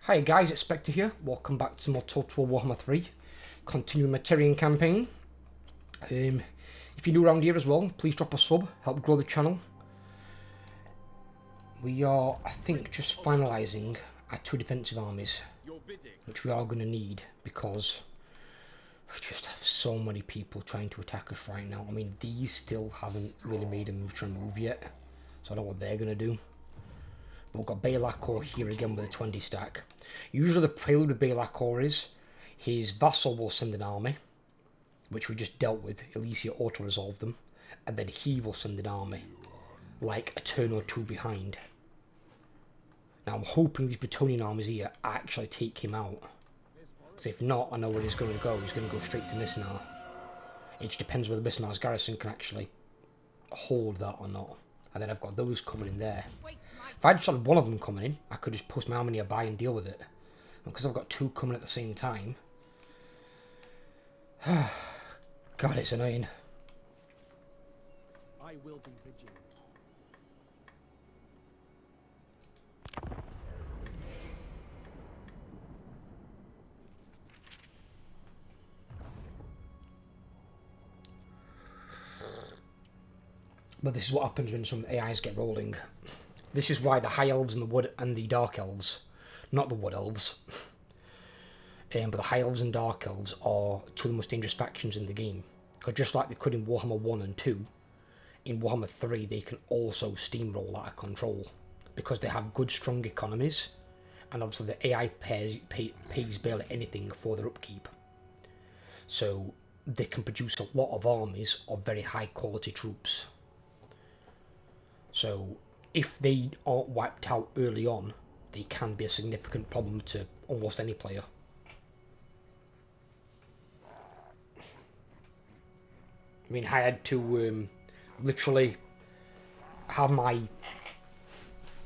Hi guys, it's Spectre here. Welcome back to more Total Warhammer 3. Continuing my Tyrion campaign. If you're new around here as well, please drop a sub, help grow the channel. We are, I think, just finalising our two defensive armies, which we are going to need because we just have so many people trying to attack us right now. I mean, these still haven't really made a move yet, so I don't know what they're going to do. But we've got Balakor here again with a 20 stack. Usually the prelude with Balakor is his vassal will send an army, which we just dealt with. Elysia auto-resolved them. And then he will send an army, like a turn or two behind. Now I'm hoping these Bretonnian armies here actually take him out. Because if not, I know where he's going to go. He's going to go straight to Misnar. It just depends whether Misnar's garrison can actually hold that or not. And then I've got those coming in there. If I just had one of them coming in, I could just post my army nearby and deal with it. Because I've got two coming at the same time. God, it's annoying. I will be vigilant. But this is what happens when some AIs get rolling. This is why the High Elves and the Wood and the Dark Elves, not the Wood Elves, but the High Elves and Dark Elves are two of the most dangerous factions in the game. Because just like they could in Warhammer 1 and 2, in Warhammer 3 they can also steamroll out of control. Because they have good, strong economies, and obviously the AI pays barely anything for their upkeep. So they can produce a lot of armies of very high quality troops. So if they aren't wiped out early on, they can be a significant problem to almost any player. I mean, I had to literally have my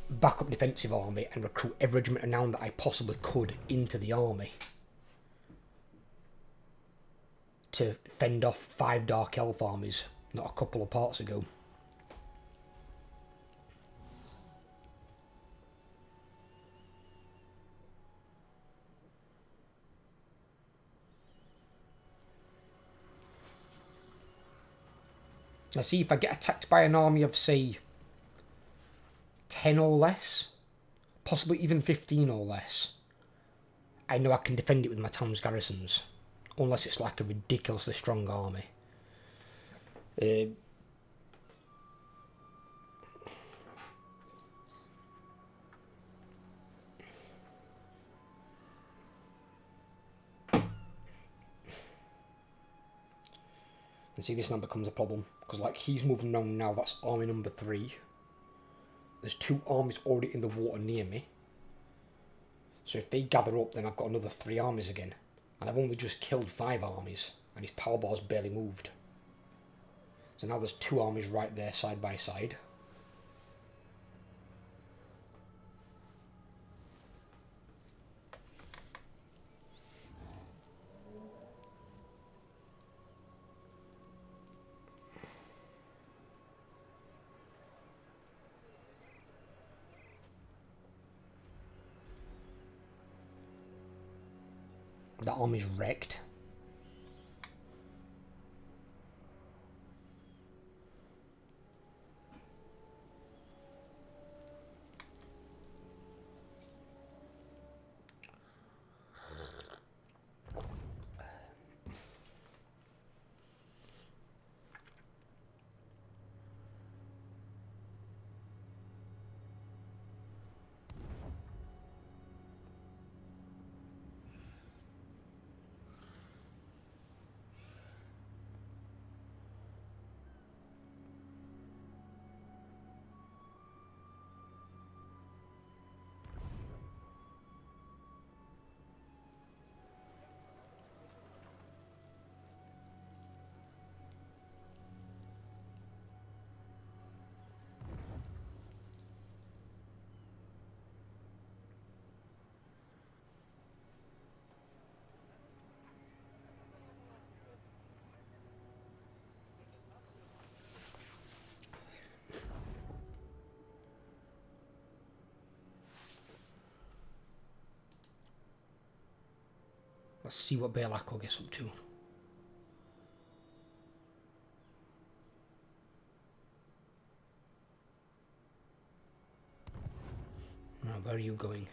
backup defensive army and recruit every regiment renown that I possibly could into the army to fend off 5 Dark Elf armies not a couple of parts ago. Now see, if I get attacked by an army of, say, 10 or less, possibly even 15 or less, I know I can defend it with my town's garrisons, unless it's like a ridiculously strong army. And see, this now becomes a problem, because like he's moving on now, that's army number 3. There's 2 armies already in the water near me. So if they gather up, then I've got another 3 armies again. And I've only just killed 5 armies, and his power bar's barely moved. So now there's 2 armies right there, side by side. That army's wrecked. Let's see what Belako gets up to. Now, where are you going?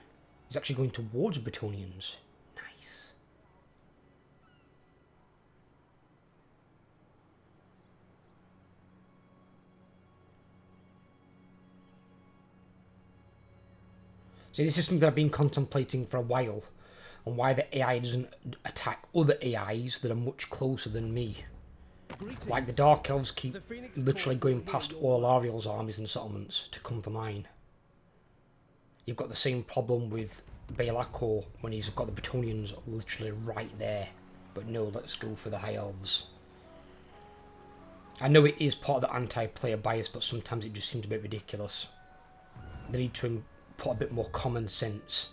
He's actually going towards Bretonnians. Nice. See, this is something I've been contemplating for a while, on why the AI doesn't attack other AIs that are much closer than me. Like the Dark Elves keep literally going past all Ariel's armies and settlements to come for mine. You've got the same problem with Belako when he's got the Bretonnians literally right there. But no, let's go for the High Elves. I know it is part of the anti-player bias, but sometimes it just seems a bit ridiculous. They need to put a bit more common sense.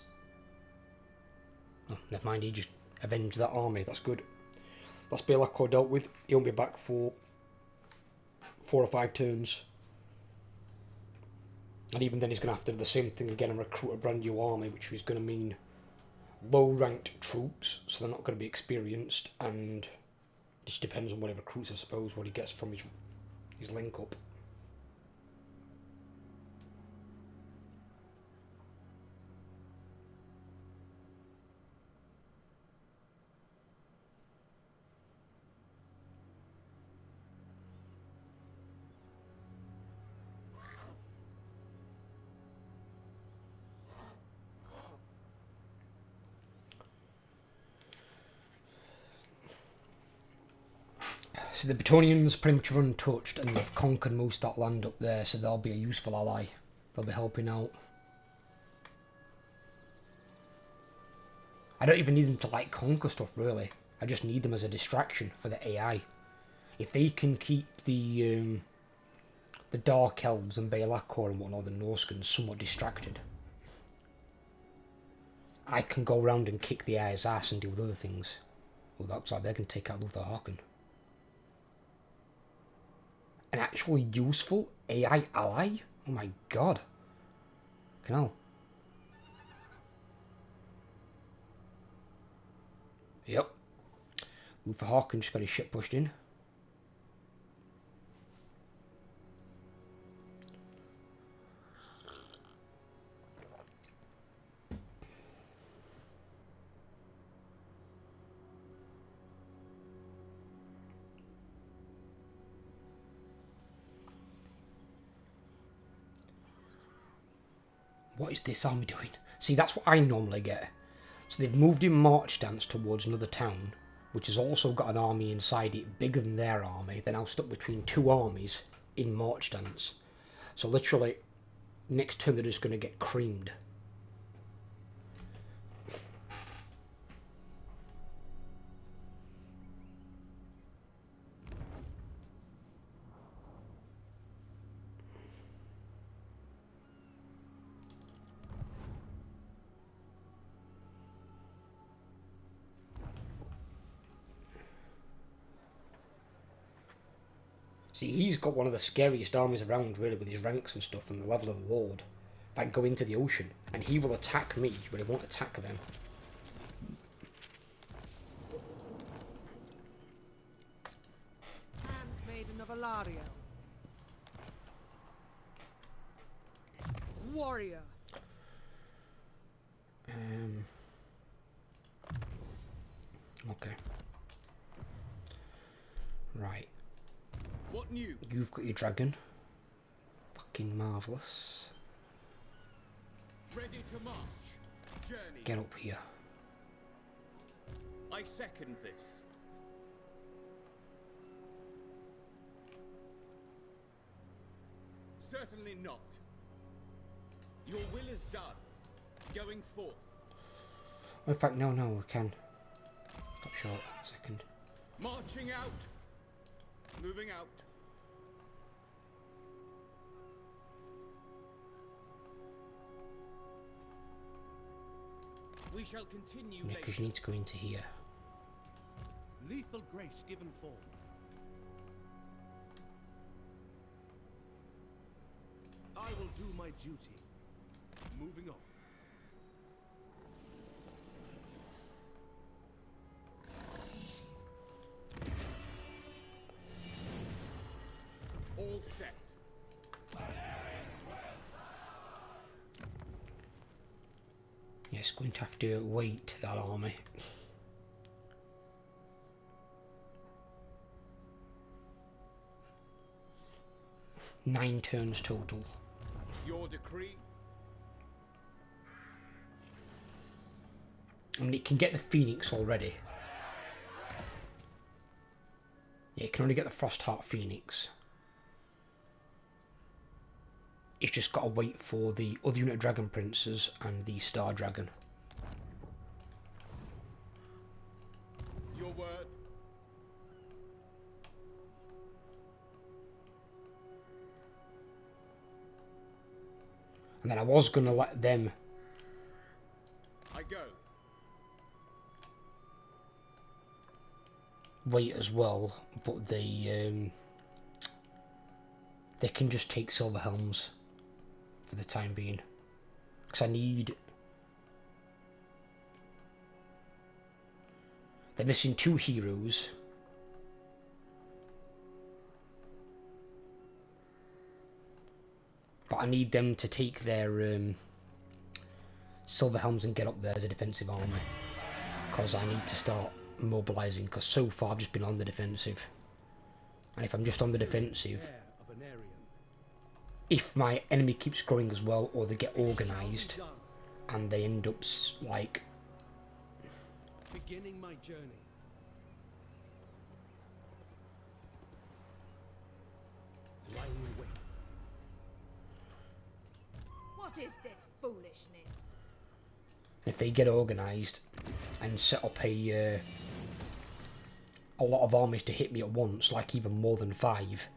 Oh, never mind, he just avenged that army, that's good. That's Belako dealt with. He won't be back for 4 or 5 turns. And even then he's going to have to do the same thing again and recruit a brand new army, which is going to mean low-ranked troops, so they're not going to be experienced, and just depends on what he recruits, I suppose, what he gets from his link-up. So the Bretonnians pretty much are untouched, and they've conquered most of that land up there, so they'll be a useful ally. They'll be helping out. I don't even need them to like conquer stuff really. I just need them as a distraction for the AI. If they can keep the Dark Elves and Belako and whatnot, the Norscans, somewhat distracted, I can go around and kick the AI's ass and deal with other things. Well, that looks like they can take out Luther Harkin. An actually useful AI ally? Oh my god. Hell. Yep. Luther Harkin just got his shit pushed in. What is this army doing? See, that's what I normally get. So they've moved in march stance towards another town, which has also got an army inside it bigger than their army. They're now stuck between 2 armies in march stance. So literally, next turn they're just going to get creamed. See, he's got one of the scariest armies around, really, with his ranks and stuff and the level of Lord. Like, go into the ocean, and he will attack me, but he won't attack them. Handmaiden of Alario. Warrior. Okay. Right. What news? You've got your dragon. Fucking marvellous. Ready to march. Journey. Get up here. I second this. Certainly not. Your will is done. Going forth. In fact, no, we can. Stop short. Second. Marching out. Moving out. We shall continue. Yeah, because you need to go into here. Lethal grace given form. I will do my duty. Moving off. Yes, going to have to wait that army. Nine turns total. Your decree. I mean, it can get the Phoenix already. Yeah, it can only get the Frostheart Phoenix. It's just got to wait for the other unit of Dragon Princes and the Star Dragon. Your word. And then I was going to let them I go. wait as well, but they can just take Silver Helms for the time being. Because I need... They're missing 2 heroes. But I need them to take their Silver Helms and get up there as a defensive army. Because I need to start mobilising, because so far I've just been on the defensive. And if I'm just on the defensive, Heir of an Aryan. if my enemy keeps growing as well, or they get organised, and they end up like... Beginning my journey. Lying in wait. What is this foolishness? If they get organised and set up a lot of armies to hit me at once, like even more than 5,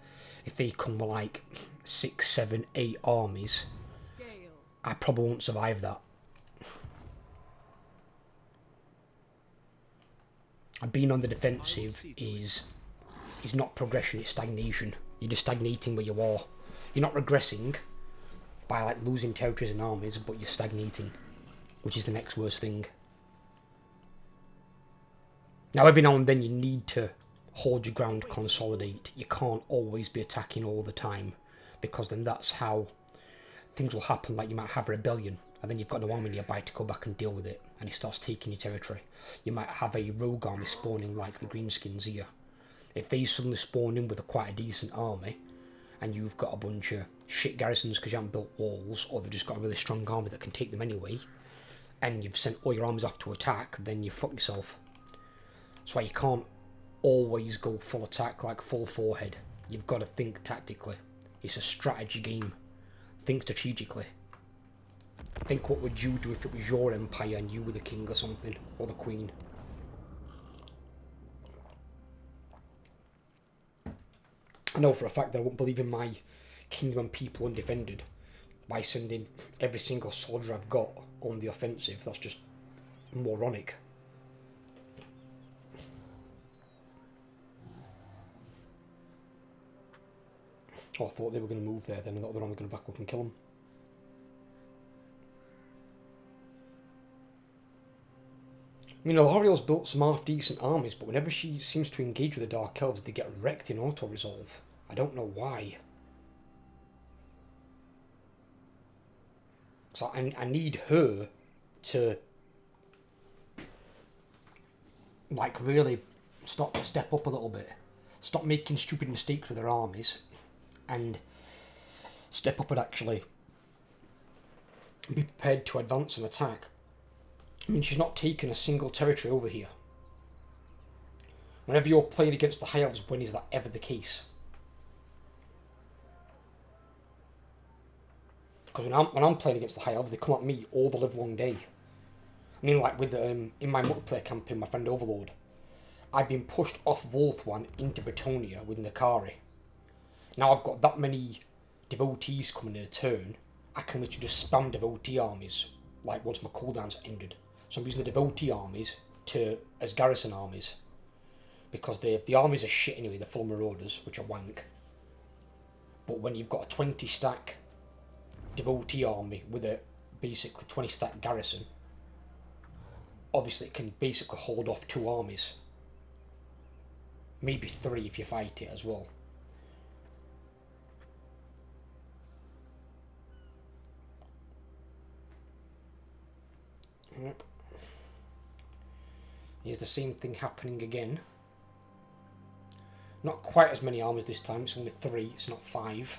if they come with like 6, 7, 8 armies, Scale. I probably won't survive that. And being on the defensive is not progression, it's stagnation. You're just stagnating where you are. You're not regressing by like losing territories and armies, but you're stagnating, which is the next worst thing. Now every now and then you need to hold your ground, consolidate. You can't always be attacking all the time, because then that's how things will happen. Like you might have a rebellion and then you've got no army nearby to go back and deal with it, and it starts taking your territory. You might have a rogue army spawning like the Greenskins here. If they suddenly spawn in with quite a decent army, and you've got a bunch of shit garrisons because you haven't built walls, or they've just got a really strong army that can take them anyway, and you've sent all your armies off to attack, then you fuck yourself. That's why you can't always go full attack, like full forehead. You've got to think tactically. It's a strategy game. Think strategically. Think, what would you do if it was your empire and you were the king or something, or the queen? I know for a fact that I won't believe in my kingdom and people undefended by sending every single soldier I've got on the offensive. That's just moronic. Oh, I thought they were going to move there then, I thought they were only going to back up and kill them. I mean, Alariel's built some half-decent armies, but whenever she seems to engage with the Dark Elves, they get wrecked in auto-resolve. I don't know why. So I need her to, like, really start to step up a little bit. Stop making stupid mistakes with her armies, and step up and actually be prepared to advance and attack. I mean, she's not taken a single territory over here. Whenever you're playing against the High Elves, when is that ever the case? Because when I'm playing against the High Elves, they come at me all the livelong day. I mean, like with in my multiplayer campaign, my friend Overlord, I've been pushed off Voltwan into Bretonia with Nakari. Now I've got that many devotees coming in a turn, I can literally just spam devotee armies, like once my cooldown's ended. So I'm using the devotee armies as garrison armies, because the armies are shit anyway, they're full of marauders, which are wank. But when you've got a 20 stack devotee army with a basically 20 stack garrison, obviously it can basically hold off 2 armies. Maybe 3 if you fight it as well. Yep. Here's the same thing happening again. Not quite as many armies this time, it's only 3, it's not 5.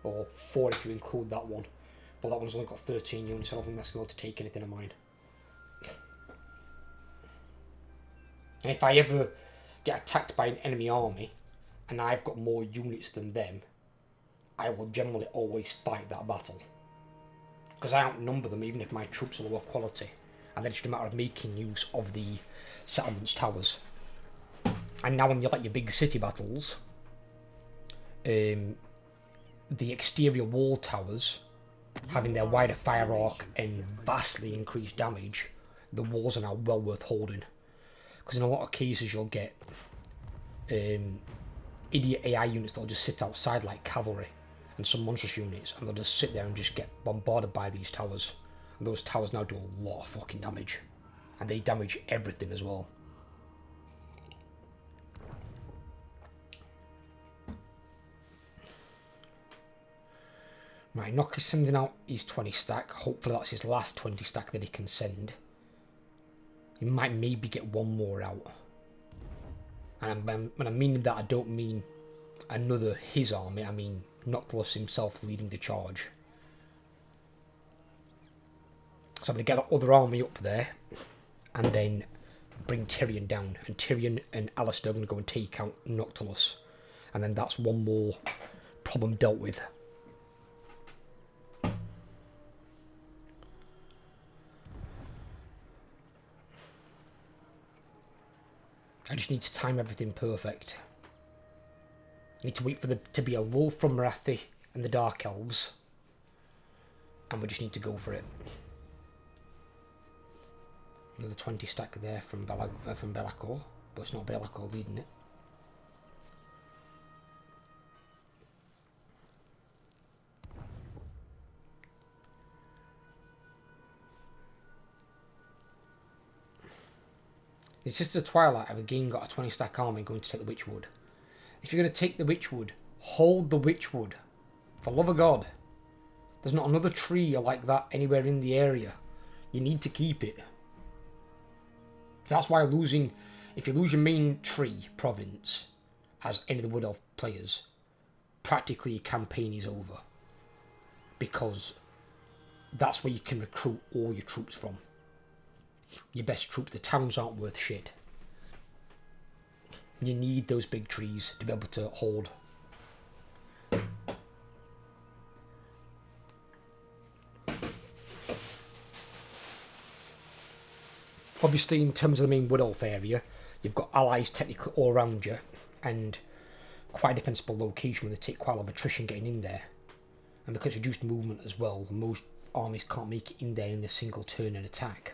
Or 4 if you include that one. But that one's only got 13 units, so I don't think that's going to take anything of mine. And if I ever get attacked by an enemy army, and I've got more units than them, I will generally always fight that battle. Because I outnumber them even if my troops are lower quality. And then it's just a matter of making use of the settlements towers. And now when you like your big city battles, the exterior wall towers, having their wider fire arc and vastly increased damage, the walls are now well worth holding. Because in a lot of cases you'll get idiot AI units that'll just sit outside like cavalry and some monstrous units, and they'll just sit there and just get bombarded by these towers. And those towers now do a lot of fucking damage. And they damage everything as well. Right, Nock is sending out his 20 stack. Hopefully that's his last 20 stack that he can send. He might maybe get one more out. And when I mean that, I don't mean another his army, I mean Noctilus himself leading the charge. So I'm going to get that other army up there and then bring Tyrion down. And Tyrion and Alistair are going to go and take out Noctilus. And then that's one more problem dealt with. I just need to time everything perfect. I need to wait for there to be a lull from Marathi and the Dark Elves. And we just need to go for it. Another 20 stack there from Belacor, but it's not Belacor leading it. The Sisters of Twilight have again got a 20 stack army going to take the Witchwood. If you're going to take the Witchwood, hold the Witchwood. For love of God. There's not another tree like that anywhere in the area. You need to keep it. That's why if you lose your main tree province, as any of the Wood Elf players, practically your campaign is over. Because that's where you can recruit all your troops from. Your best troops, the towns aren't worth shit. You need those big trees to be able to hold. Obviously, in terms of the main Wood Elf area, you've got allies technically all around you, and quite a defensible location where they take quite a lot of attrition getting in there. And because it's reduced movement as well, most armies can't make it in there in a single turn and attack.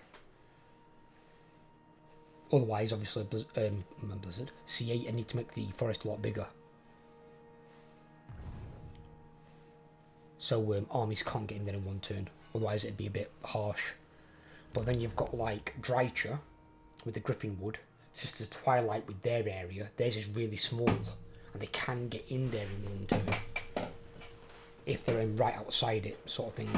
Otherwise, obviously, Blizzard, C8, I need to make the forest a lot bigger. So armies can't get in there in one turn. Otherwise, it'd be a bit harsh. But then you've got like Drycha with the Griffinwood, Sisters of Twilight with their area. Theirs is really small, and they can get in there in one turn if they're in right outside it, sort of thing.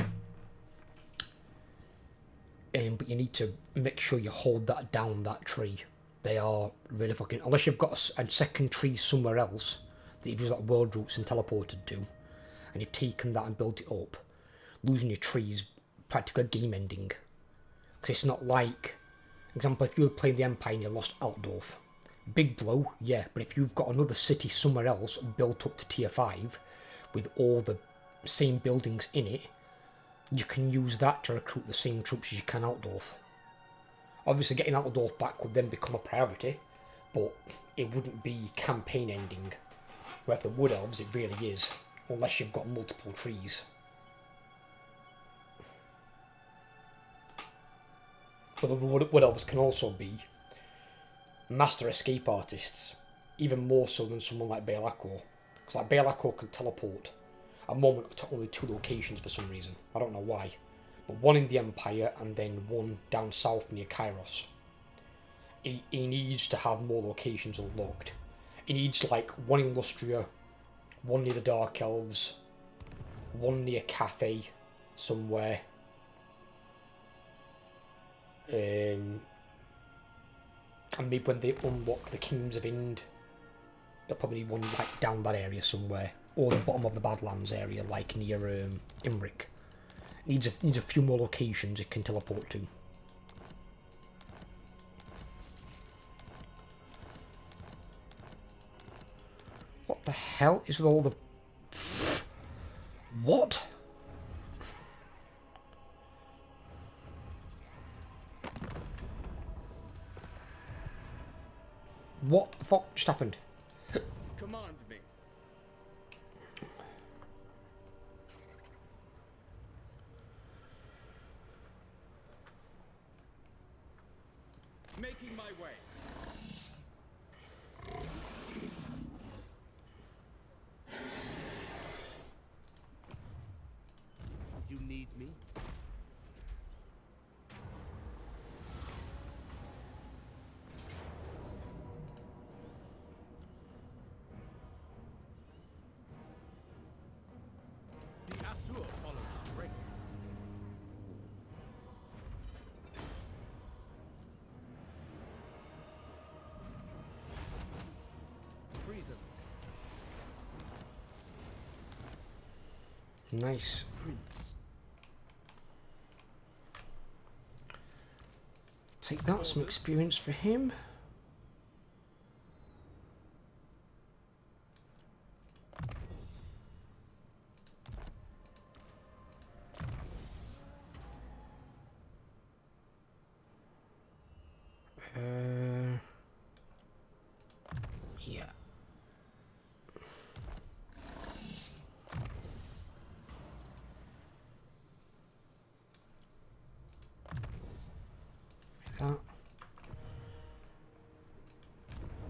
But you need to make sure you hold that down, that tree. They are really fucking... Unless you've got a second tree somewhere else that you've used like world routes and teleported to, and you've taken that and built it up, losing your tree is practically game ending. Because it's not like... Example, if you were playing the Empire and you lost Altdorf. Big blow, yeah, but if you've got another city somewhere else built up to tier 5 with all the same buildings in it, you can use that to recruit the same troops as you can Altdorf. Obviously getting Altdorf back would then become a priority, but it wouldn't be campaign ending. Where for the Wood Elves it really is, unless you've got multiple trees. But the Wood Elves can also be master escape artists, even more so than someone like Belacor. Because like Belacor can teleport a moment to only 2 locations for some reason. I don't know why. But one in the Empire and then one down south near Kairos. he needs to have more locations unlocked. He needs like one in Lustria, one near the Dark Elves, one near Cafe somewhere. And maybe when they unlock the Kingdoms of Ind, they'll probably need one like down that area somewhere, or the bottom of the Badlands area, like near Imric. Needs a few more locations it can teleport to. What the hell is with all the... What? What the fuck just happened? Command me. Making my way. You need me? The Asur follows strength. Free them, Nice. Prince. Take that, some experience for him. Yeah. That.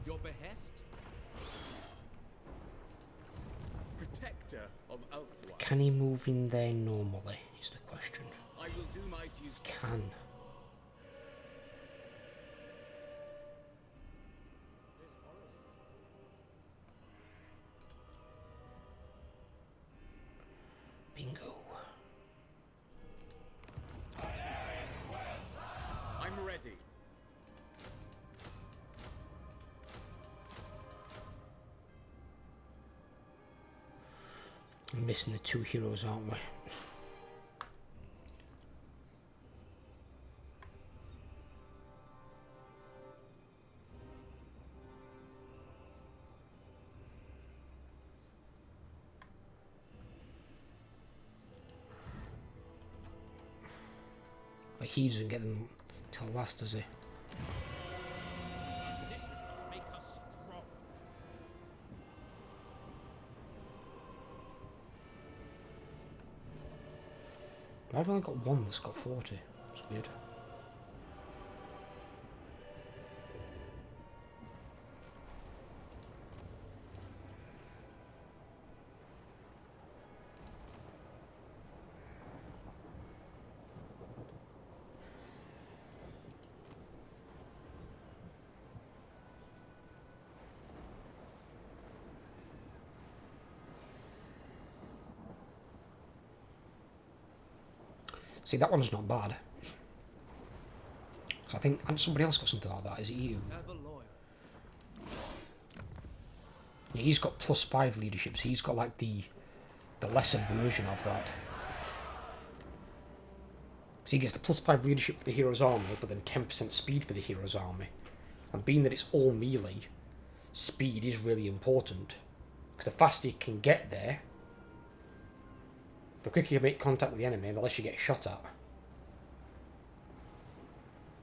Your behest? Protector of Elfwine. Can he move in there normally, is the question. I will do my duty. Can. Bingo. I'm ready. I'm missing the two heroes, aren't we? But he doesn't get them till last, does he? Traditions make us strong. I've only got one that's got 40. It's weird. See, that one's not bad. So I think, and somebody else got something like that. Is it you? Ever loyal. Yeah, he's got +5 leadership, so he's got like the lesser version of that. So he gets the +5 leadership for the hero's army, but then 10% speed for the hero's army. And being that it's all melee, speed is really important. Because the faster you can get there, the quicker you make contact with the enemy, the less you get shot at.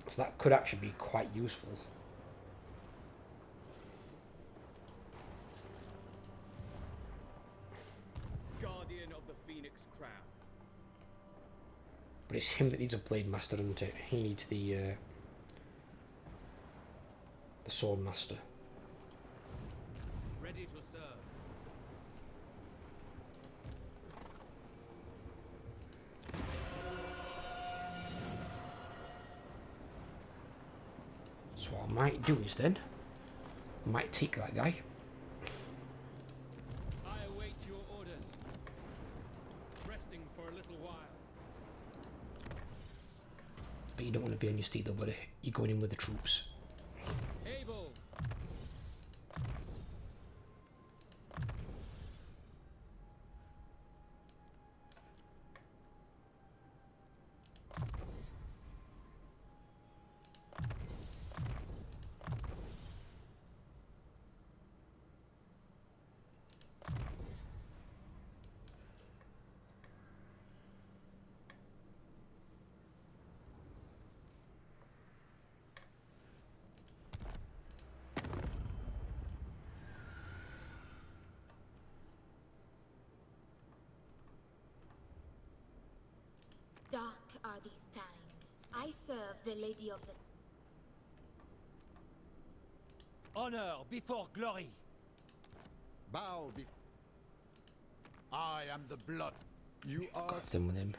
So that could actually be quite useful. Guardian of the Phoenix Crown. But it's him that needs a blade master, isn't it? He needs the sword master. Ready to serve. So what I might do is then, I might take that guy. I await your orders. Resting for a little while. But you don't want to be on your steed though, buddy. You're going in with the troops. Able. Dark are these times. I serve the Lady of the... Honor before glory. Bow be. I am the blood. You are. Got them with him.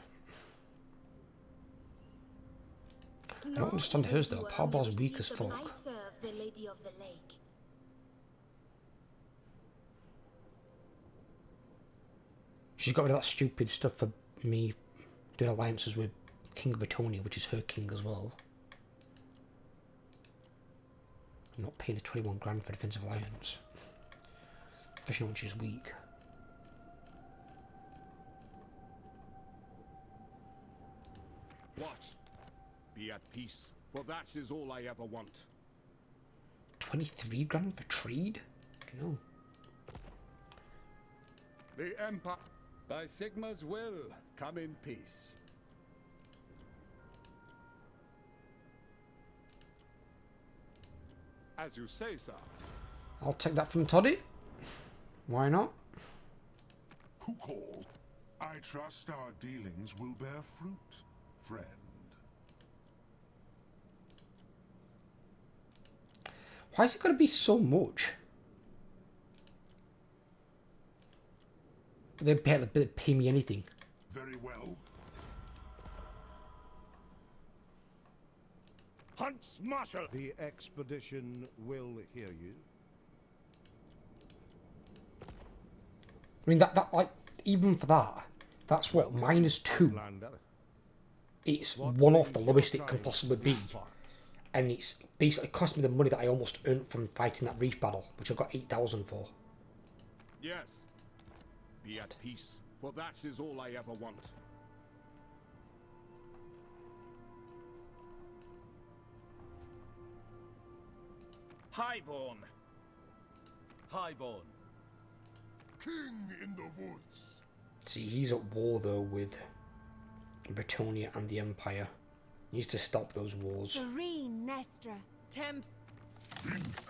I don't understand hers though. Powerbar's weak as fuck. I serve the Lady of the Lake. She's got rid of that stupid stuff for me doing alliances with King of Bretonia, which is her king as well. I'm not paying her 21 grand for defensive alliance. Especially when she's weak. What? Be at peace, for that is all I ever want. 23 grand for trade? No. The Empire, by Sigma's will, come in peace. As you say, sir. I'll take that from Toddy. Why not? Who called? I trust our dealings will bear fruit, friend. Why is it got to be so much? They pay me anything. Very well. Hunts Marshal. The expedition will hear you. I mean, that like, even for that, that's what, -2. Lander. It's one off the lowest it can possibly be. And it's basically cost me the money that I almost earned from fighting that reef battle, which I got 8,000 for. Yes. Be at peace, for that is all I ever want. Highborn. Highborn. King in the woods. See, he's at war though with Bretonia and the Empire. He needs to stop those wars. Serene Nestra.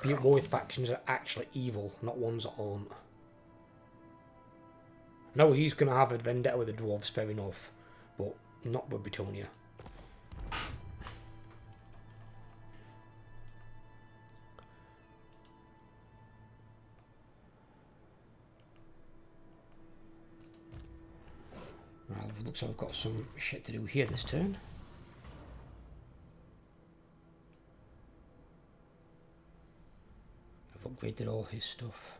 Be at war with factions that are actually evil, not ones that aren't. No, he's going to have a vendetta with the dwarves, fair enough, but not with Bretonia. Well, it looks like I've got some shit to do here this turn. I've upgraded all his stuff.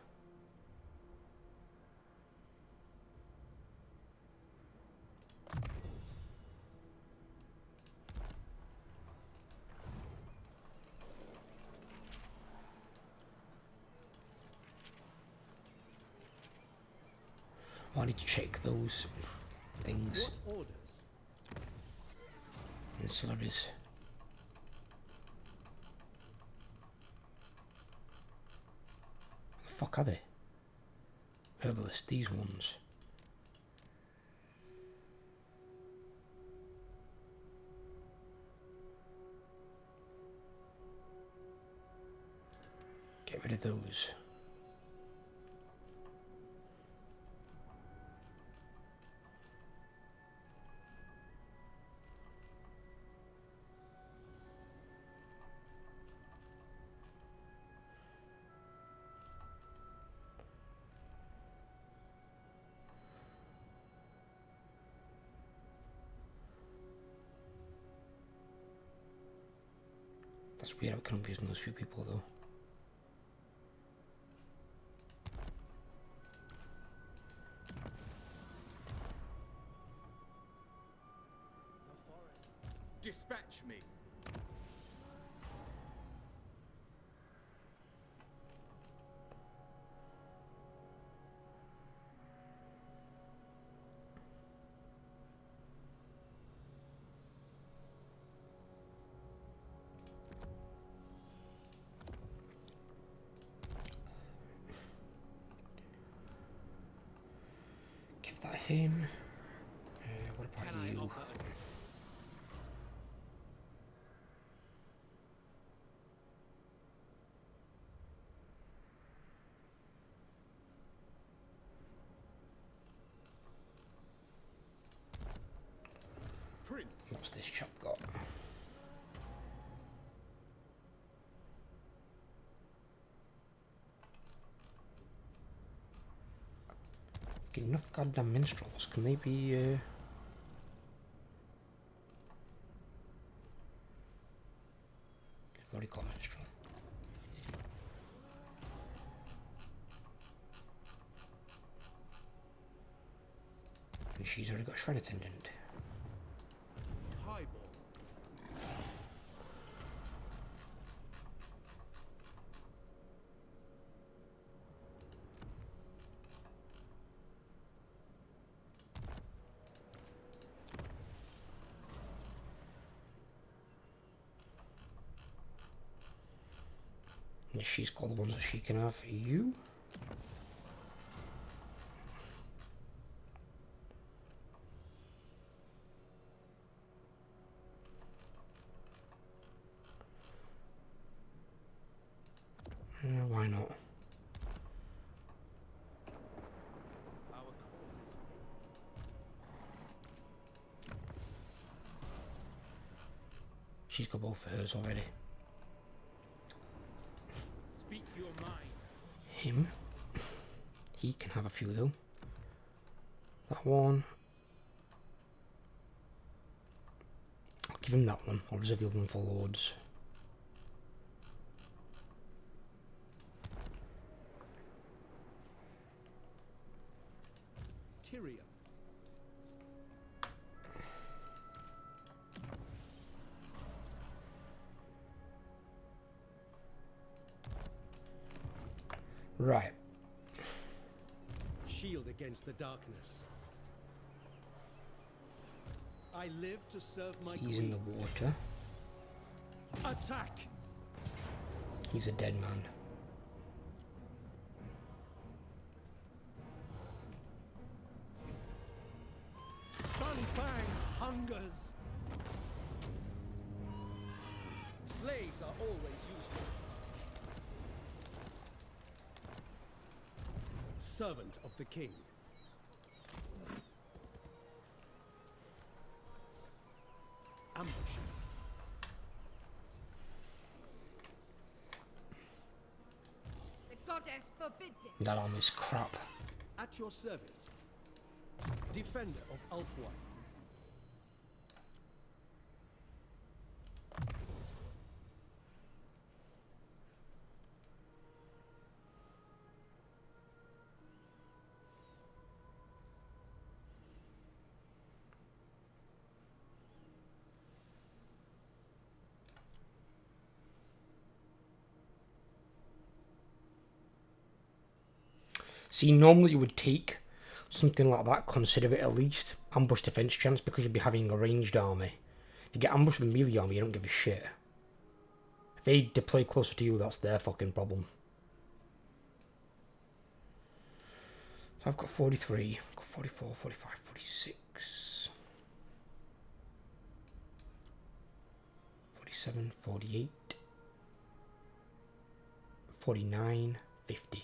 I need to check those things. What orders? Ancillaries. The fuck are they? Herbalist, these ones. Get rid of those. That's weird, I can't be using those few people though. Dispatch me. Give that him. What about Can I you? offer assistance? Prince. What's this chap got? Get enough goddamn minstrels. Can they be? They've already got minstrel. And she's already got a shrine attendant. Highball. And she's got the ones that she can have. You? Why not? Our cause She's got both of hers already. Speak your mind. Him. He can have a few though. That one. I'll give him that one. I'll reserve the other one for lords. Tyrion. Right. Shield against the darkness. I live to serve my He's in queen. the water. Attack! He's a dead man. Sunfang hungers. Slaves are always useful. Servant of the king. Ambush. The goddess forbids it. That army's crap. At your service. Defender of Ulfwine. See, normally you would take something like that, consider it at least ambush defense chance because you'd be having a ranged army. If you get ambushed with a melee army, you don't give a shit. If they deploy closer to you, that's their fucking problem. So I've got 43, I've got 44, 45, 46, 47, 48, 49, 50.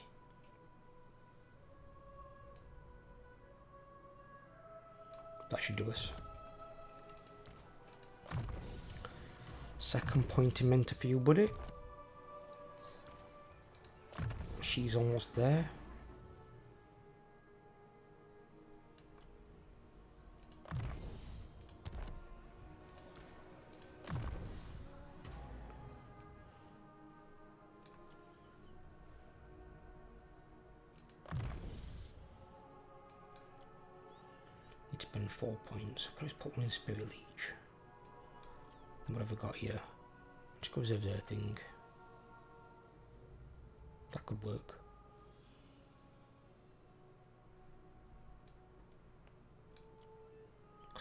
That should do us. Second point in mentor for you, buddy. She's almost there. 4 points. Let's put one in Spirit Leech. And what have we got here? Let's go reserve everything. That could work.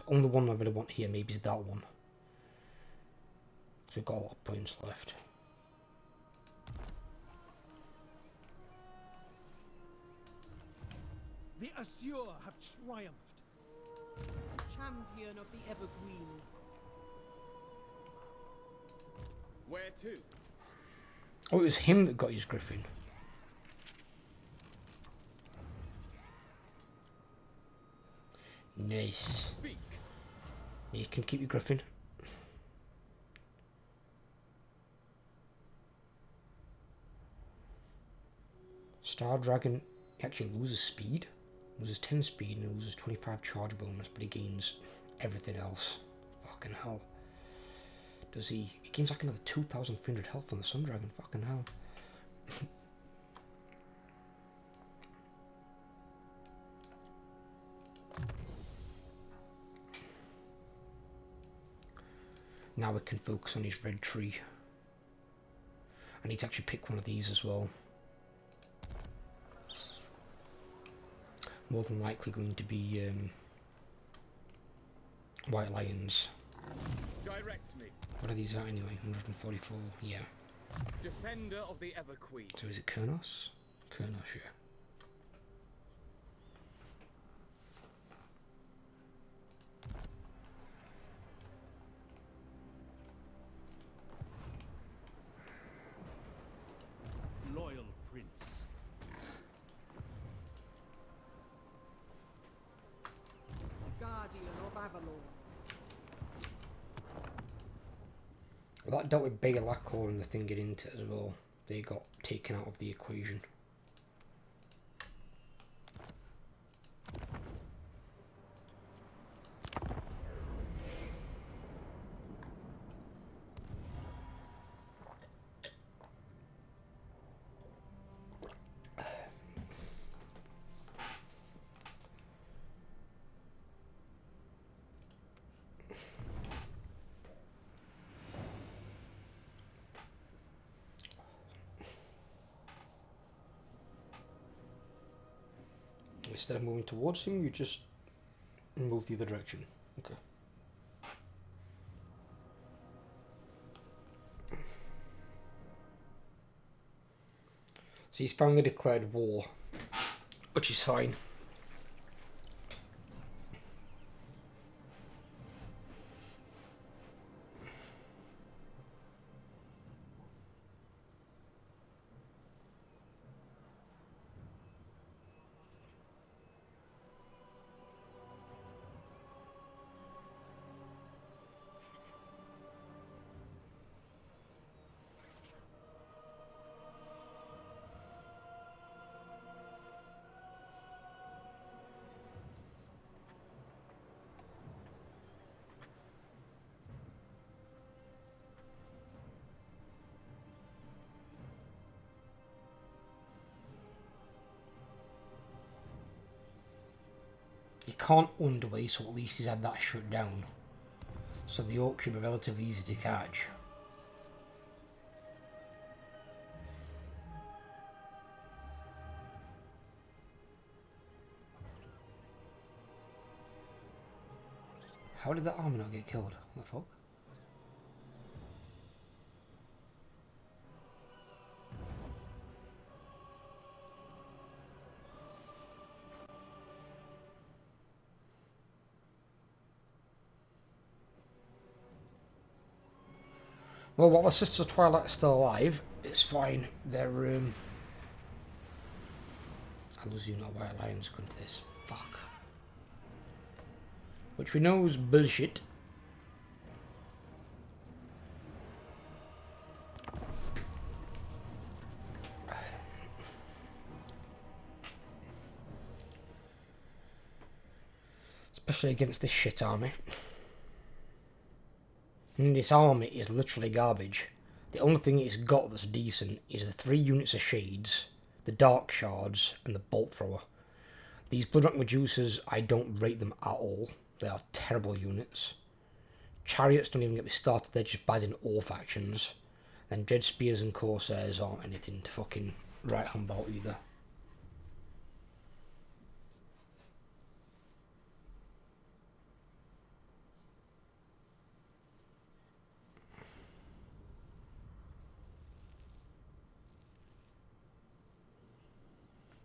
Only one I really want here maybe is that one. So we've got a lot of points left. The Assure have triumphed. Champion of the Evergreen. Where to? Oh, it was him that got his griffin. Nice. Speak. You can keep your griffin. Star Dragon actually loses speed. Loses 10 speed and loses 25 charge bonus, but he gains everything else. Fucking hell. Does he? He gains like another 2,300 health on the Sun Dragon. Fucking hell. Now we can focus on his red tree. I need to actually pick one of these as well. More than likely going to be White Lions. Direct me. What are these at anyway? 144, yeah. Defender of the Everqueen. So is it Kurnos? Kurnos, yeah. Loyal Prince. Guardian of Avalon. Well, that dealt with Baelacor and the thing getting into it as well. They got taken out of the equation. Instead of moving towards him, you just move the other direction. Okay. So he's finally declared war, which is fine. He can't underway, so at least he's had that shut down. So the orc should be relatively easy to catch. How did that army not get killed? What the fuck? Well, while the Sisters of Twilight are still alive, it's fine. They're, I lose you, not White Lions, come to this. Fuck. Which we know is bullshit. Especially against this shit army. And this army is literally garbage. The only thing it's got that's decent is the 3 units of Shades, the Dark Shards, and the Bolt Thrower. These Bloodrock Medusas, I don't rate them at all. They are terrible units. Chariots don't even get me started, they're just bad in all factions. Then Dread Spears and Corsairs aren't anything to fucking write home about either.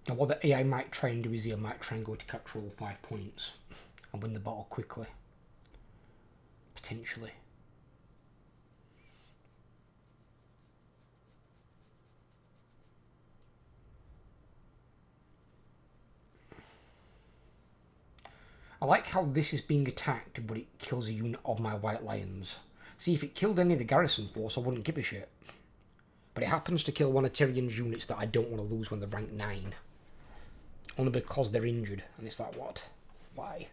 Now what the AI might try and do is he might try and go to capture all 5 points and win the battle quickly. Potentially. I like how this is being attacked, but it kills a unit of my White Lions. See, if it killed any of the garrison force, I wouldn't give a shit. But it happens to kill one of Tyrion's units that I don't want to lose when they're rank 9. Only because they're injured. And it's like, what? Why?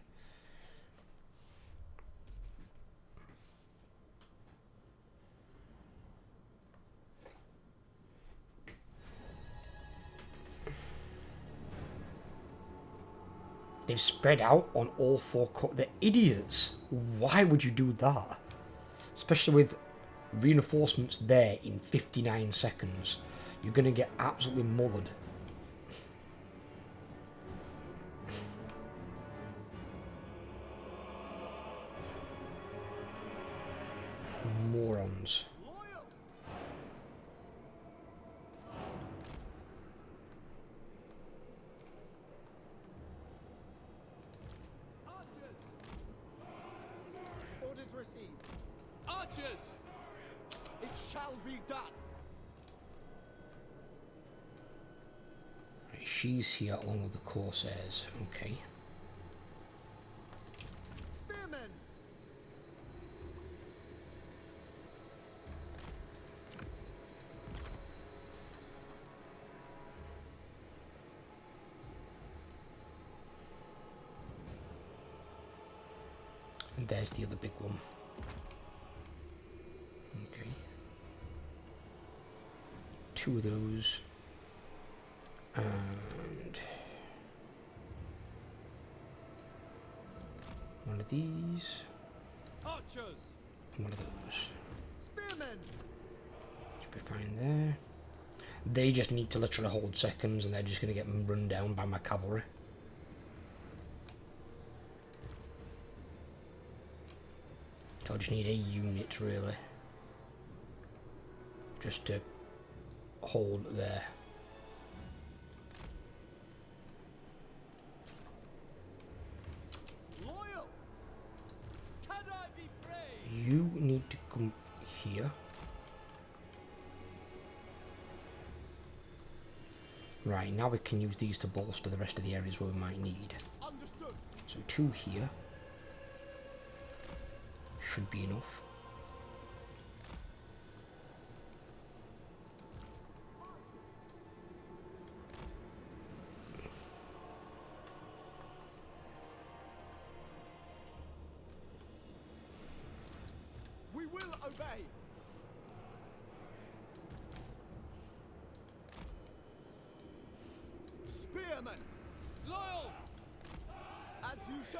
They've spread out on all 4 they're idiots. Why would you do that? Especially with reinforcements there in 59 seconds. You're going to get absolutely mothered. Morons. Orders received. Archers! It shall be done. Right, she's here along with the Corsairs. Okay. Spearmen. And there's the other big one. Okay. 2 of those. And one of these. Archers! One of those. Spearmen. Should be fine there. They just need to literally hold seconds and they're just going to get run down by my cavalry. So I just need a unit really. Just to hold there. Loyal. Can I be praised? You need to come here. Right, now we can use these to bolster the rest of the areas where we might need. Understood. So 2 here. Should be enough. We will obey. Spearmen. Loyal! As you say.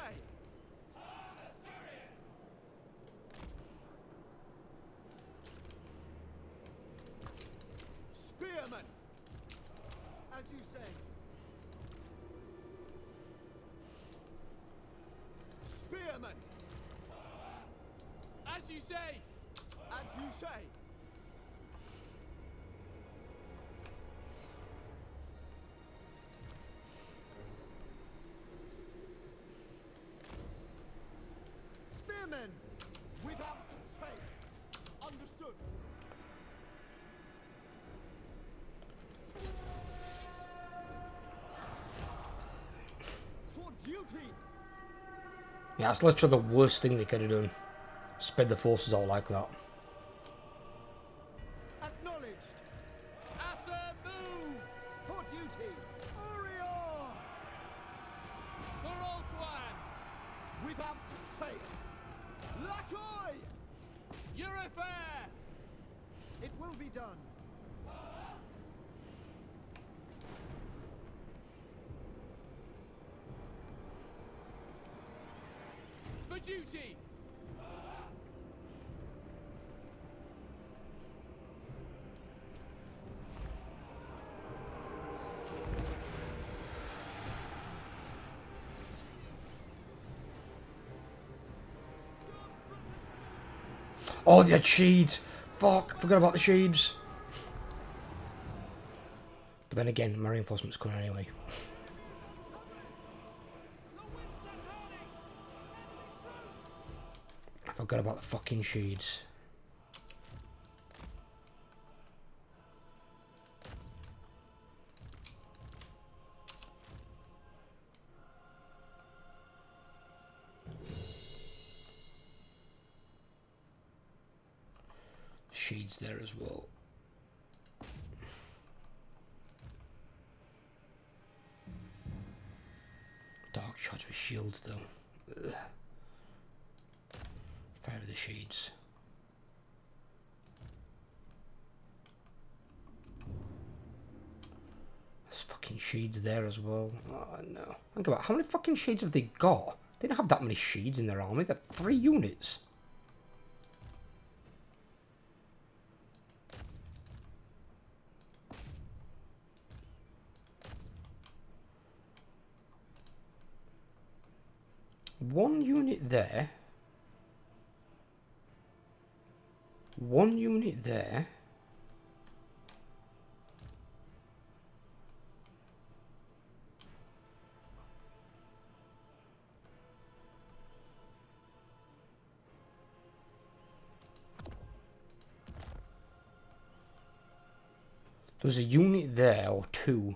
Spearmen. As you say. Spearmen. As you say! As you say. Spearmen. Without fail. Understood. For duty. Yeah, that's literally the worst thing they could have done. Spread the forces out like that. Acknowledged. Asa, move! For duty. Orior. For Ulthuan! Without fail. Lacoy. Urifair! It will be done. For duty! Oh, they had shades. Fuck, forgot about the shades. But then again, my reinforcement's coming anyway. I forgot about the fucking shades. Shades there as well. Dark shots with shields though. Ugh. Fire with the shades. There's fucking shades there as well. Oh no. Think about how many fucking shades have they got? They don't have that many shades in their army. They're 3 units. One unit there. One unit there. There's a unit there, or 2.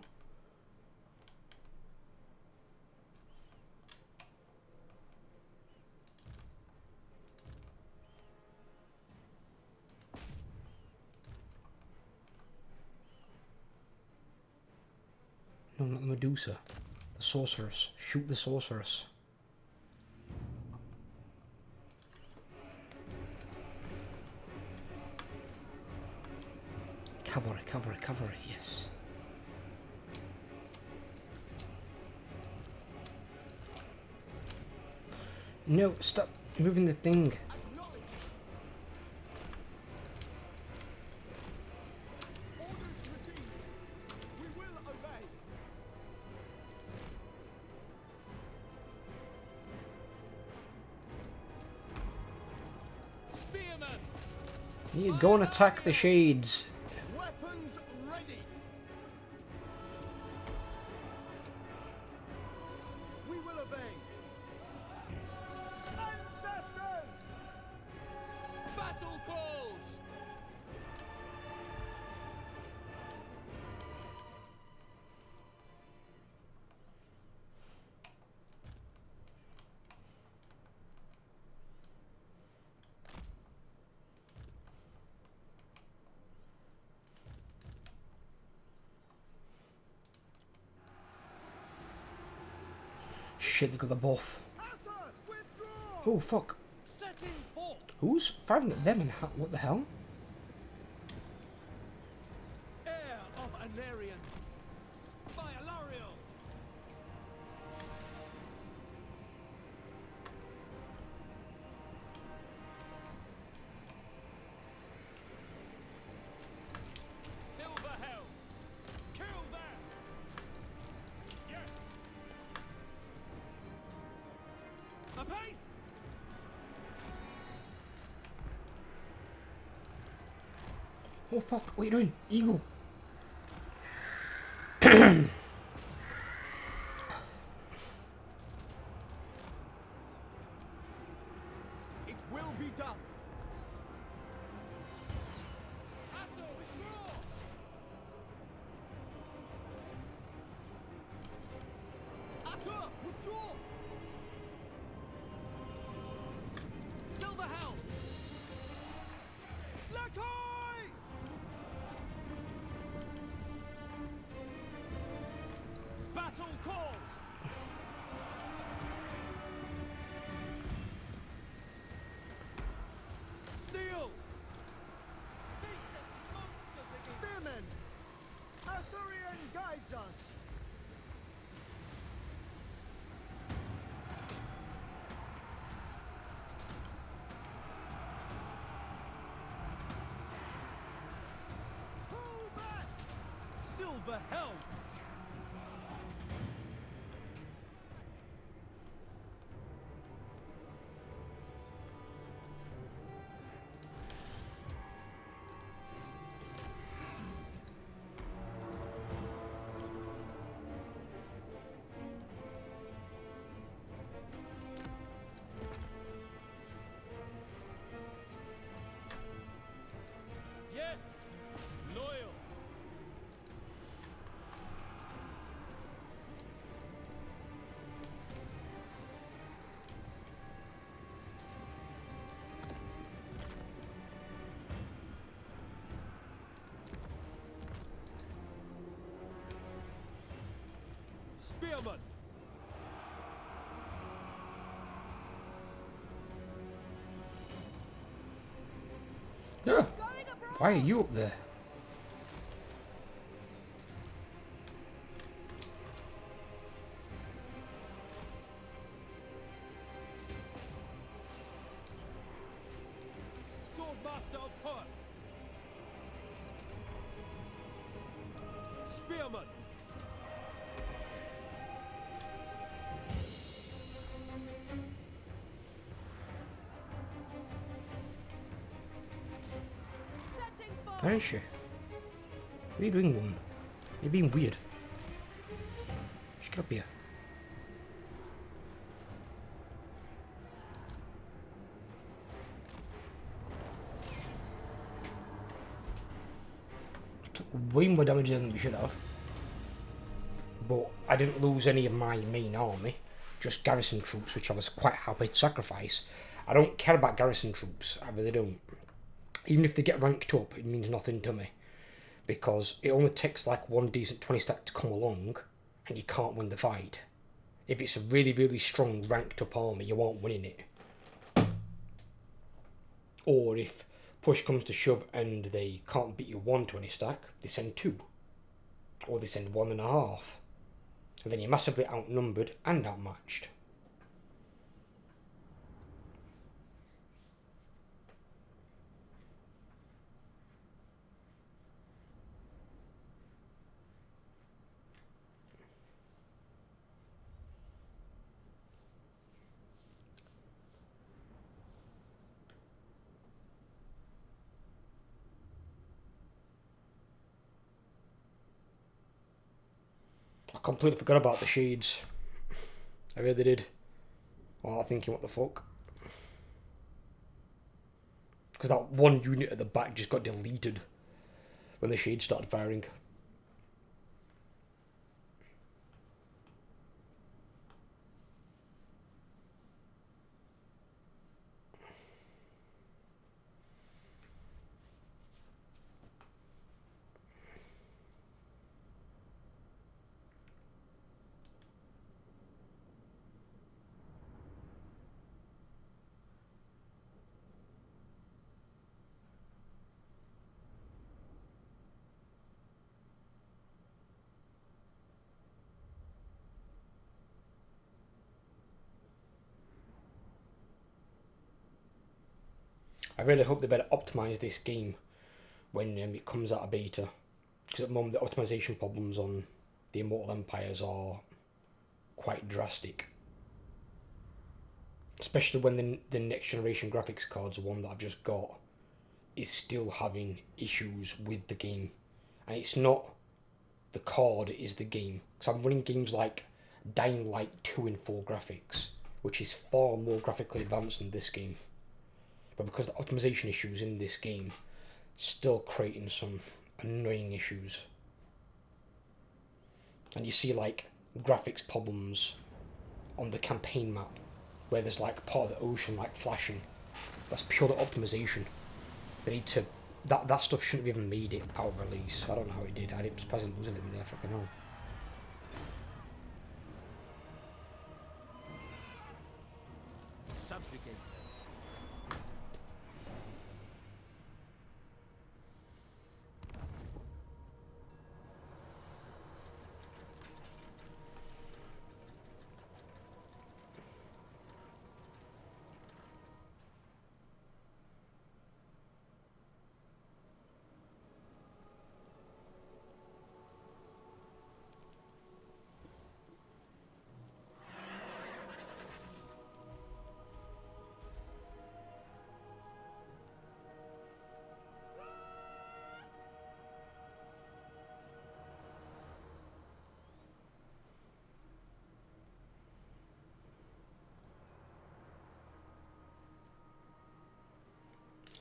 No, not the Medusa. The sorceress. Shoot the sorceress. Cavalry, cavalry, cavalry, yes. No, stop moving the thing. You go and attack the shades. Weapons ready. We will obey. Ancestors! Battle calls! Shit, they got the buff. Asa, withdraw! Oh, fuck. Setting forth. Who's firing at them and what the hell? Heir of Anarion. By Alariel. Silver Helms! Kill them! Yes! Apace! Oh, fuck. What are you doing? Eagle. It will be done. Asa, withdraw! Asa, withdraw! Silver Helms! Lakai! Battle calls! Steel! Spearmen! Assyrian guides us! Silver Helms! Yes! Loyal! Spearman! Yeah. Why are you up there? Swordmaster of Horn! Spearman! Where is she? What are you doing, woman? You're being weird. Just get up here. Took way more damage than we should have. But I didn't lose any of my main army. Just garrison troops, which I was quite happy to sacrifice. I don't care about garrison troops. I really don't. Even if they get ranked up, it means nothing to me. Because it only takes like one decent 20 stack to come along, and you can't win the fight. If it's a really, really strong ranked up army, you aren't winning it. Or if push comes to shove and they can't beat you 120 stack, they send 2. Or they send 1.5. And then you're massively outnumbered and outmatched. I completely forgot about the shades. I really did. While thinking, what the fuck? Because that one unit at the back just got deleted when the shades started firing. I really hope they better optimise this game when it comes out of beta. Because at the moment the optimisation problems on the Immortal Empires are quite drastic. Especially when the next generation graphics cards, the one that I've just got, is still having issues with the game. And it's not the card, it is the game. Because I'm running games like Dying Light 2 in 4 graphics, which is far more graphically advanced than this game. But because the optimization issues in this game still creating some annoying issues. And you see like graphics problems on the campaign map where there's like part of the ocean like flashing. That's purely optimization. They need to that stuff shouldn't have even made it out of release. I don't know how it did. I didn't surprisingly lose anything there, fucking hell. Subjugate them.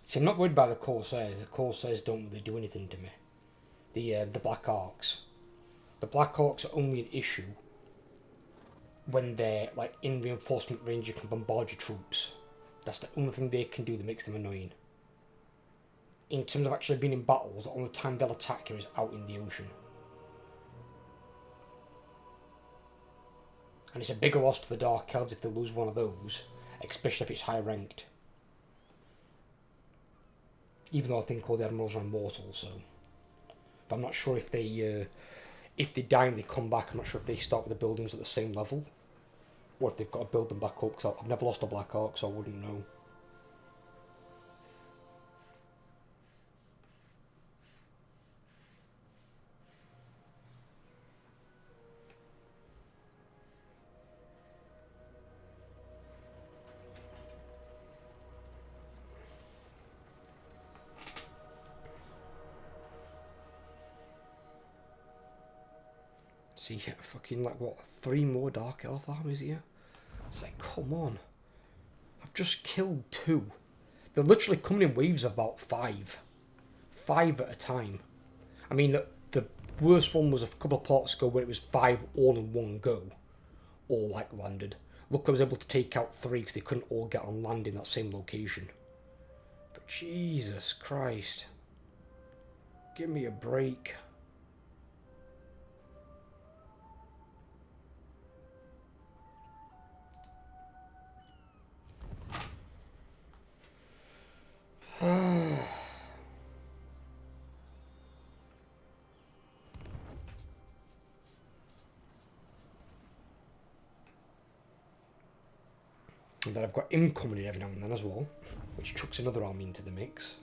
See, I'm not worried about the Corsairs. The Corsairs don't really do anything to me. The Black Orcs. The Black Orcs are only an issue when they're like in reinforcement range. You can bombard your troops. That's the only thing they can do that makes them annoying. In terms of actually being in battles, the only time they'll attack you is out in the ocean. And it's a bigger loss to the Dark Elves if they lose one of those, especially if it's high ranked. Even though I think all the admirals are immortal, so. But I'm not sure if they die and they come back. I'm not sure if they start with the buildings at the same level, or if they've got to build them back up. Because I've never lost a Black Orc, so I wouldn't know. See, fucking like what, 3 more Dark Elf armies here? It's like, come on. I've just killed 2. They're literally coming in waves of about 5. 5 at a time. I mean, the worst one was a couple of parts ago where it was 5 all in one go. All like landed. Look, I was able to take out 3 because they couldn't all get on land in that same location. But Jesus Christ. Give me a break. And then I've got him coming in every now and then as well, which chucks another army into the mix.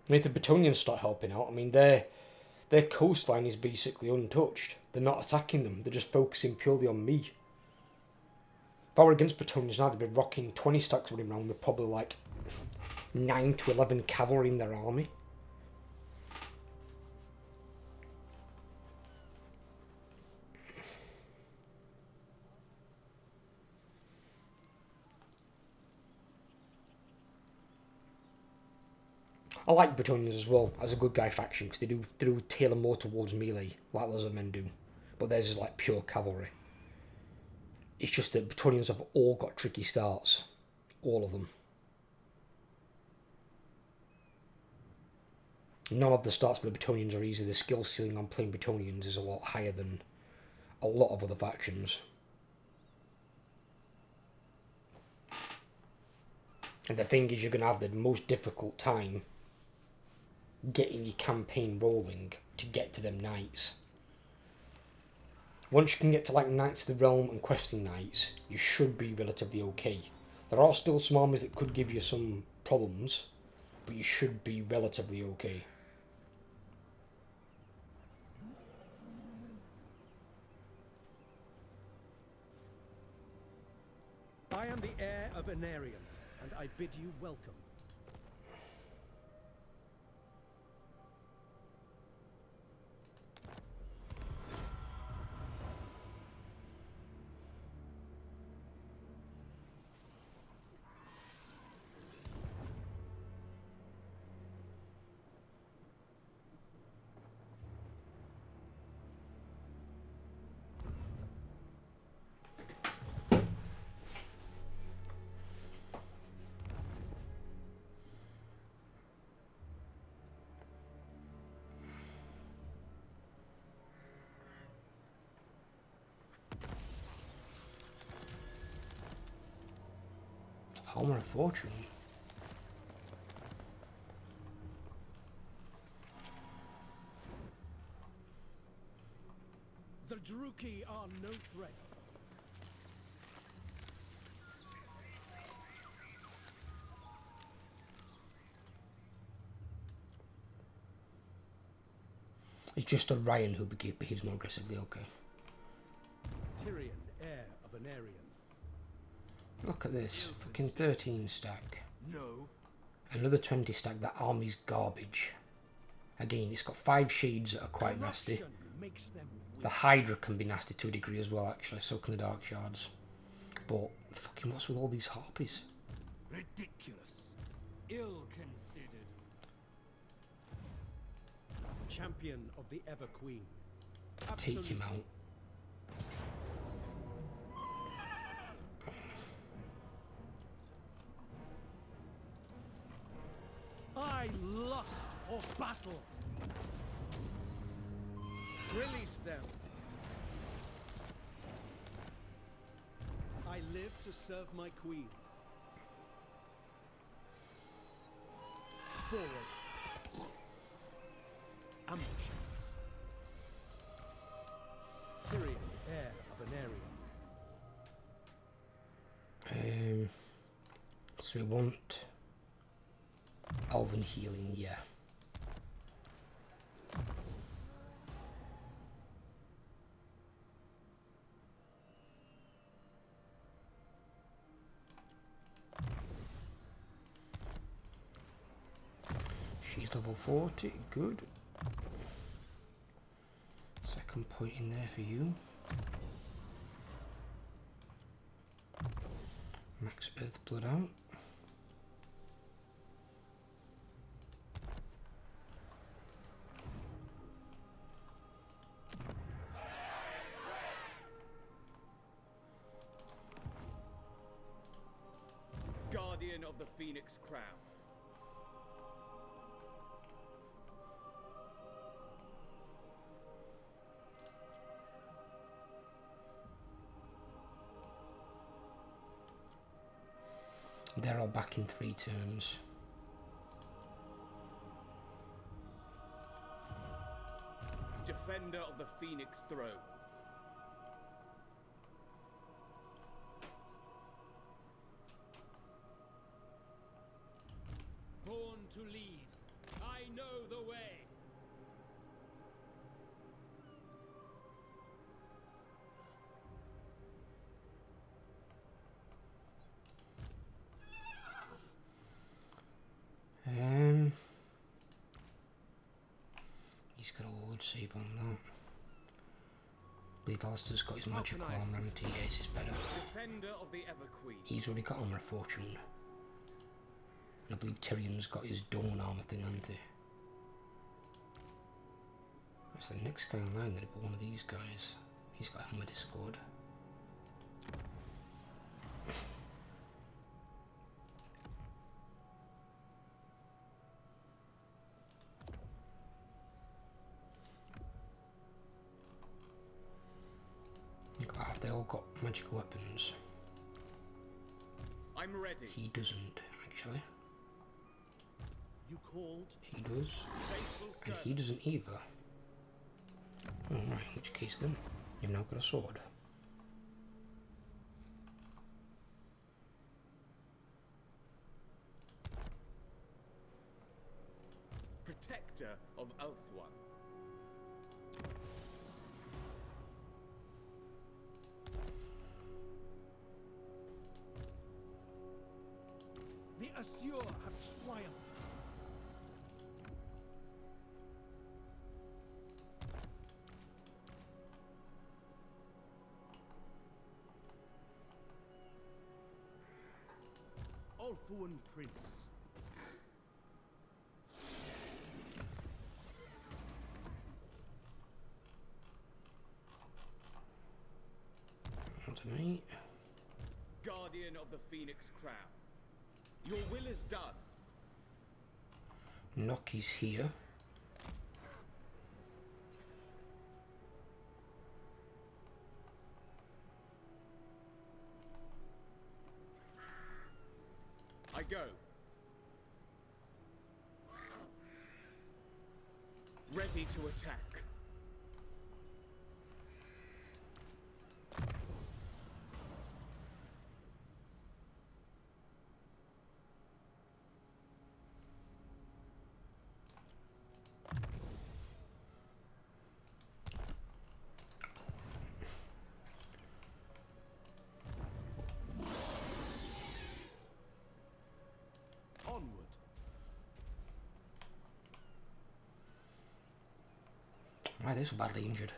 And if the Bretonians start helping out, I mean, their coastline is basically untouched. They're not attacking them. They're just focusing purely on me. If I were against Bretonians now, they'd be rocking 20 stacks running around with probably like 9 to 11 cavalry in their army. I like Bretonians as well, as a good guy faction, because they do tailor more towards melee, like Lizardmen do. But theirs is like pure cavalry. It's just that Bretonians have all got tricky starts. All of them. None of the starts for the Bretonians are easy. The skill ceiling on playing Bretonians is a lot higher than a lot of other factions. And the thing is, you're going to have the most difficult time getting your campaign rolling to get to them knights. Once you can get to like Knights of the Realm and Questing Knights, you should be relatively okay. There are still some armies that could give you some problems, but you should be relatively okay. I am the heir of Anarion, and I bid you welcome. Hammer of Fortune. The Druki are no threat. It's just a Ryan who behaves more aggressively, okay. Tyrion, heir of an Aryan. Look at this, fucking 13 stack. No. Another 20 stack, that army's garbage. Again, it's got 5 shades that are quite nasty. Corruption makes them The Hydra can be nasty to a degree as well, actually, so can the Dark Shards. But, fucking what's with all these harpies? Ridiculous. Ill considered. champion of the Ever Queen. Take him out. I lust for battle. Release them. I live to serve my queen. Forward. Ambush. Tyrion, heir of an Aryan. So we want Elven healing, yeah. She's level 40, good. Second point in there for you. Max Earth Blood out. Guardian of the Phoenix Crown. They're all back in 3 turns. Defender of the Phoenix Throne. Born to lead. I know the way. He's got a Lord save on that. I believe Alistair's got his magical armor and TAs is better. Defender of the Ever Queen. He's already got armor of fortune. And I believe Tyrion's got his dawn armor thing, hasn't he? That's the next guy online, that'd be one of these guys. He's got Helmet Discord. Have they all got magical weapons? I'm ready. He doesn't, actually. You called? He does. Faithful And servant. he doesn't either. Alright, in which case then, you've now got a sword. Protector of Elf One. The Azure have triumphed. Ulfuan Prince. Not to me. Guardian of the Phoenix Crown. Your will is done. Noki's here. I go. Ready to attack. Why are they so badly injured?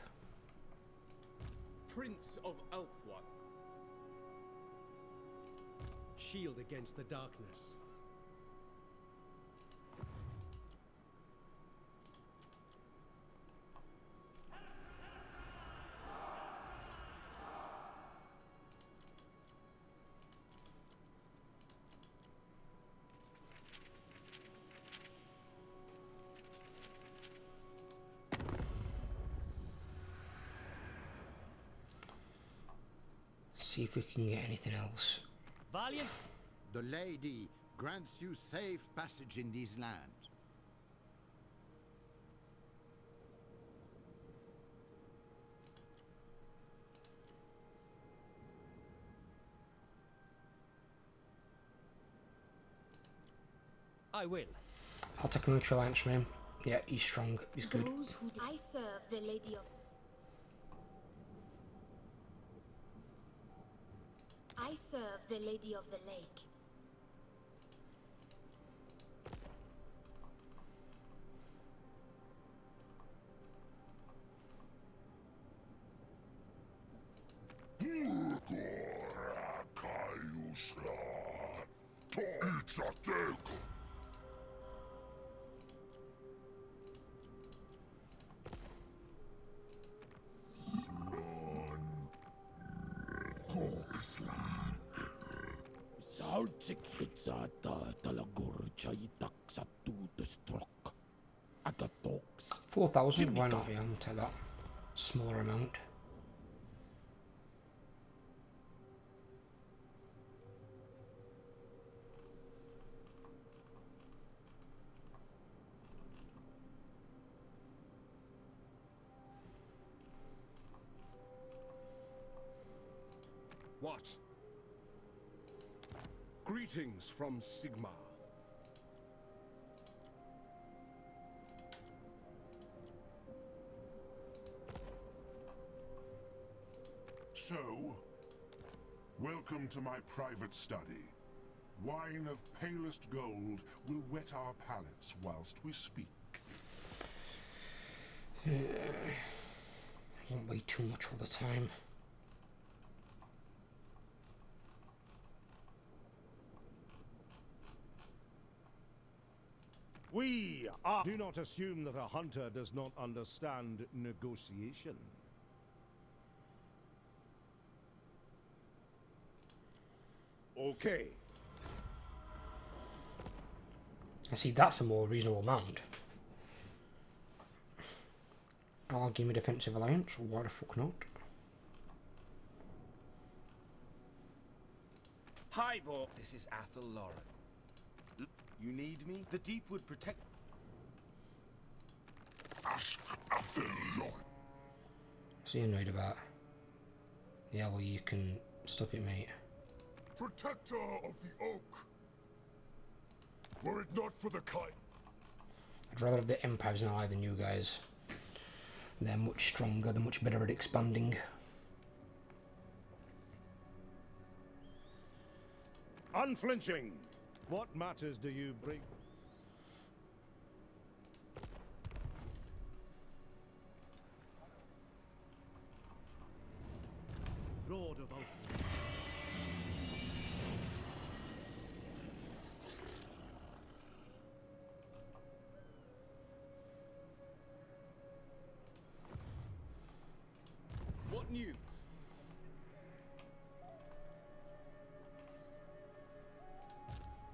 Prince of Elfwan. Shield against the darkness. See if we can get anything else. Valiant. The lady grants you safe passage in these lands. I will. I'll take a neutral alliance from him. Yeah, he's strong. He's good. Those who I serve the Lady of... I serve the Lady of the Lake. Agatox. 4,000, why not? Yeah, I'll take that. Smaller amount. What? Greetings from Sigmar. So, welcome to my private study. Wine of palest gold will wet our palates whilst we speak. Won't wait too much all the time. We are... Do not assume that a hunter does not understand negotiation. Okay. I see, that's a more reasonable amount. I'll give me defensive alliance, why the fuck not? Hi, boy. This is Athel Lauren. You need me? The deep would protect... What's he annoyed about? Yeah, well, you can stuff it, mate. Protector of the oak. Were it not for the kite. I'd rather have the Empire's an ally than you guys. They're much stronger, they're much better at expanding. Unflinching. What matters do you bring? Lord of Oak. What news?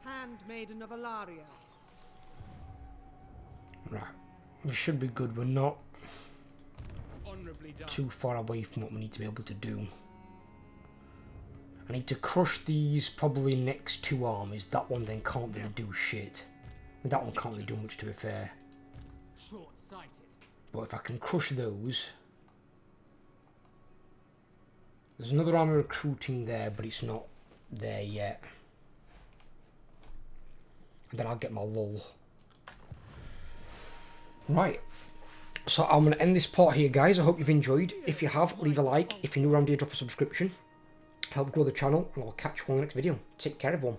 Handmaiden of Alaria. Right, we should be good, we're not Honorably done. too far away from what we need to be able to do. I need to crush these probably next two armies. That one then can't really do shit. That one can't really do much, to be fair. Short-sighted. But if I can crush those... There's another army recruiting there, but it's not there yet. And then I'll get my lull. Right. So I'm going to end this part here, guys. I hope you've enjoyed. If you have, leave a like. If you're new around here, drop a subscription. Help grow the channel, and I'll catch you on the next video. Take care, everyone.